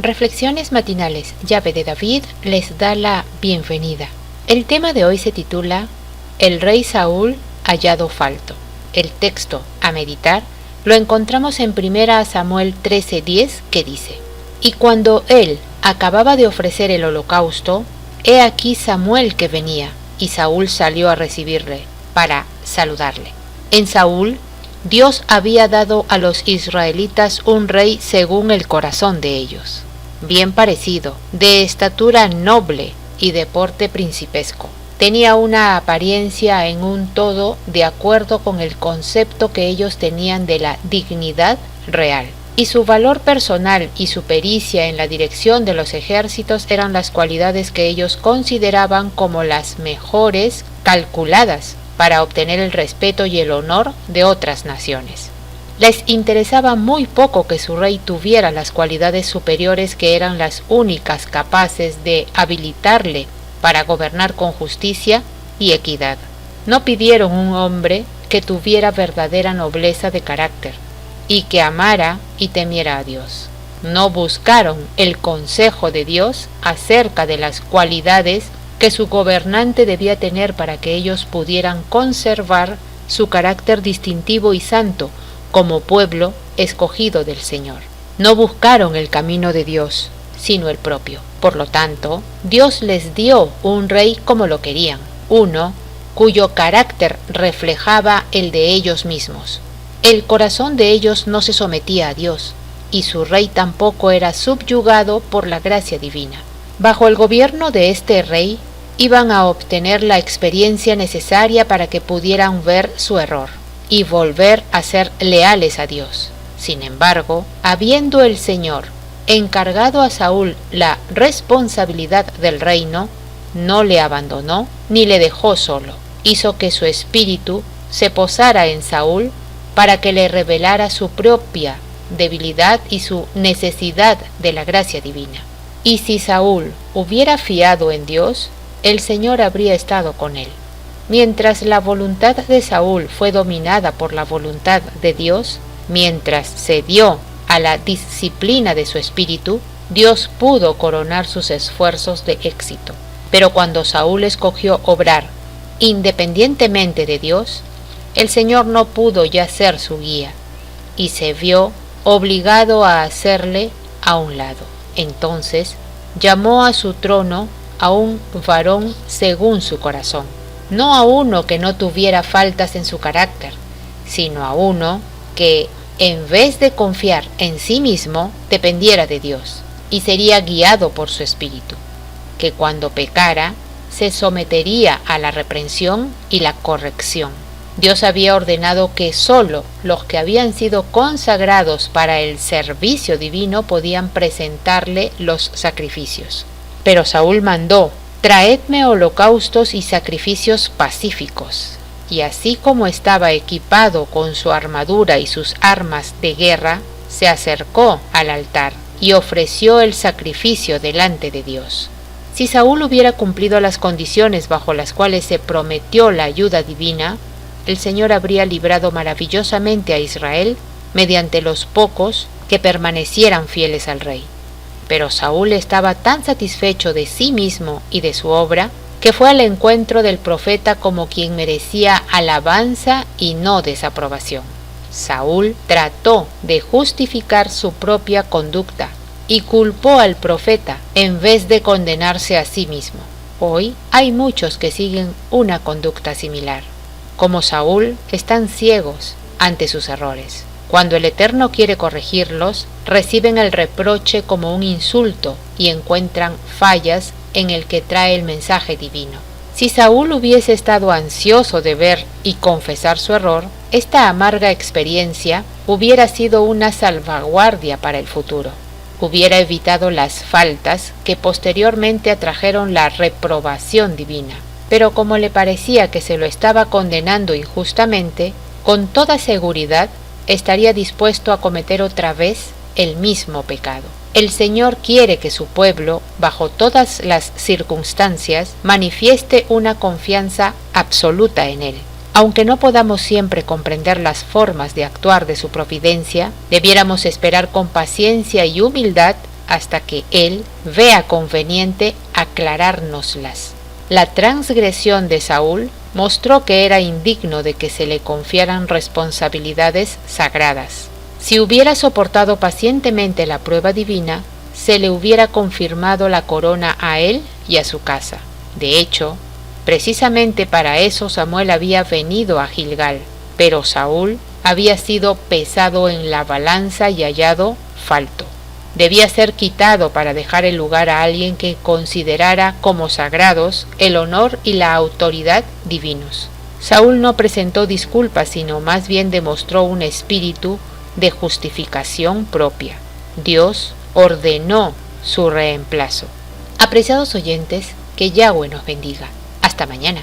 Reflexiones matinales, llave de David, les da la bienvenida. El tema de hoy se titula El rey Saúl hallado falto. El texto a meditar lo encontramos en 1 Samuel 13:10, que dice: Y cuando él acababa de ofrecer el holocausto, he aquí Samuel que venía, y Saúl salió a recibirle para saludarle. En Saúl, Dios había dado a los israelitas un rey según el corazón de ellos, bien parecido, de estatura noble y de porte principesco. Tenía una apariencia en un todo de acuerdo con el concepto que ellos tenían de la dignidad real. Y su valor personal y su pericia en la dirección de los ejércitos eran las cualidades que ellos consideraban como las mejores calculadas para obtener el respeto y el honor de otras naciones. Les interesaba muy poco que su rey tuviera las cualidades superiores que eran las únicas capaces de habilitarle para gobernar con justicia y equidad. No pidieron un hombre que tuviera verdadera nobleza de carácter y que amara y temiera a Dios. No buscaron el consejo de Dios acerca de las cualidades que su gobernante debía tener para que ellos pudieran conservar su carácter distintivo y santo como pueblo escogido del Señor. No buscaron el camino de Dios, sino el propio. Por lo tanto, Dios les dio un rey como lo querían, uno cuyo carácter reflejaba el de ellos mismos. El corazón de ellos no se sometía a Dios, y su rey tampoco era subyugado por la gracia divina. Bajo el gobierno de este rey, iban a obtener la experiencia necesaria para que pudieran ver su error y volver a ser leales a Dios. Sin embargo, habiendo el Señor encargado a Saúl la responsabilidad del reino, no le abandonó ni le dejó solo. Hizo que su espíritu se posara en Saúl para que le revelara su propia debilidad y su necesidad de la gracia divina. Y si Saúl hubiera fiado en Dios, el Señor habría estado con él. Mientras la voluntad de Saúl fue dominada por la voluntad de Dios, mientras cedió a la disciplina de su espíritu, Dios pudo coronar sus esfuerzos de éxito. Pero cuando Saúl escogió obrar independientemente de Dios, el Señor no pudo ya ser su guía y se vio obligado a hacerle a un lado. Entonces llamó a su trono a un varón según su corazón, no a uno que no tuviera faltas en su carácter, sino a uno que, en vez de confiar en sí mismo, dependiera de Dios y sería guiado por su espíritu, que cuando pecara se sometería a la reprensión y la corrección. Dios había ordenado que sólo los que habían sido consagrados para el servicio divino podían presentarle los sacrificios. Pero Saúl mandó: traedme holocaustos y sacrificios pacíficos. Y así como estaba equipado con su armadura y sus armas de guerra, se acercó al altar y ofreció el sacrificio delante de Dios. Si Saúl hubiera cumplido las condiciones bajo las cuales se prometió la ayuda divina, el Señor habría librado maravillosamente a Israel mediante los pocos que permanecieran fieles al rey. Pero Saúl estaba tan satisfecho de sí mismo y de su obra, que fue al encuentro del profeta como quien merecía alabanza y no desaprobación. Saúl trató de justificar su propia conducta y culpó al profeta en vez de condenarse a sí mismo. Hoy hay muchos que siguen una conducta similar. Como Saúl, están ciegos ante sus errores. Cuando el Eterno quiere corregirlos, reciben el reproche como un insulto y encuentran fallas en el que trae el mensaje divino. Si Saúl hubiese estado ansioso de ver y confesar su error, esta amarga experiencia hubiera sido una salvaguardia para el futuro. Hubiera evitado las faltas que posteriormente atrajeron la reprobación divina. Pero como le parecía que se lo estaba condenando injustamente, con toda seguridad estaría dispuesto a cometer otra vez el mismo pecado. El Señor quiere que su pueblo, bajo todas las circunstancias, manifieste una confianza absoluta en Él. Aunque no podamos siempre comprender las formas de actuar de su providencia, debiéramos esperar con paciencia y humildad hasta que Él vea conveniente aclarárnoslas. La transgresión de Saúl mostró que era indigno de que se le confiaran responsabilidades sagradas. Si hubiera soportado pacientemente la prueba divina, se le hubiera confirmado la corona a él y a su casa. De hecho, precisamente para eso Samuel había venido a Gilgal, pero Saúl había sido pesado en la balanza y hallado falto. Debía ser quitado para dejar el lugar a alguien que considerara como sagrados el honor y la autoridad divinos. Saúl no presentó disculpas, sino más bien demostró un espíritu de justificación propia. Dios ordenó su reemplazo. Apreciados oyentes, que Yahweh nos bendiga. Hasta mañana.